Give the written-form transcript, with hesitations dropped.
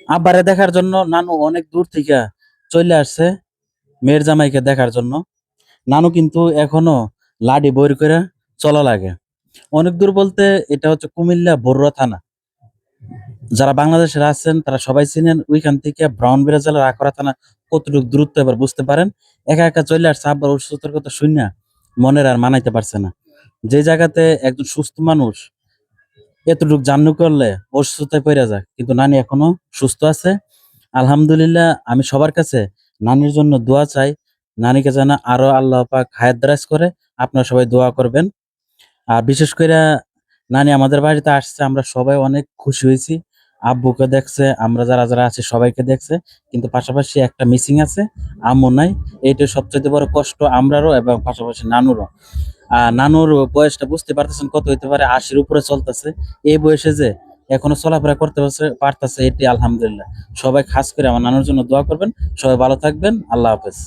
আব্বারে দেখার জন্য নানু অনেক দূর থেকে চলে আসছে মেয়ের জামাইকে দেখার জন্য। নানু কিন্তু এখনো লাডি বইর করে চলা লাগে। অনেক দূর বলতে এটা হচ্ছে কুমিল্লা বড়ুয়া থানা। যারা বাংলাদেশের আছেন তারা সবাই চিনেন। ওইখান থেকে ব্রাহ্মণবাড়িয়া জেলার আখাউড়া থানা কতটুকু দূরত্ব এবার বুঝতে পারেন। একা, একা চইলে আসছে আব্বার অসুস্থতার কথা শুইনা মনের আর মানাইতে পারছে না। যে জায়গাতে একজন সুস্থ মানুষ এতটুক জার্নি করলে অসুস্থতায় পইড়া যায়। কিন্তু নানি এখনো সুস্থ আছে। আলহামদুলিল্লাহ আমি সবার কাছে নানির জন্য দোয়া চাই। নানিকে যেন আরো আল্লাহ পাক হায়াত দারাজ করে। আপনারা সবাই দোয়া করবেন। আর বিশেষ কইরা নানি আমাদের বাড়িতে আসছে। আমরা সবাই অনেক খুশি হইছি। আব্বুকে দেখছে, আমরা যারা আছি সবাইকে দেখছে। কিন্তু পাশাপাশি একটা মিসিং আছে, আম্মু নাই। এইটাই সবচাইতে বড় কষ্ট আমরারও এবং পাশাপাশি নানুরও। নানুর বয়সটা বুঝতে পারতেছেন কত হইতে পারে, ৮০ র উপরে চলতেছে। এই বয়সে যে এখনো চলাফেরা করতে পারতেছে এটি আলহামদুলিল্লাহ। সবাই খাস করে আমার নানুর জন্য দোয়া করবেন। সবাই ভালো থাকবেন। আল্লাহ হাফেজ।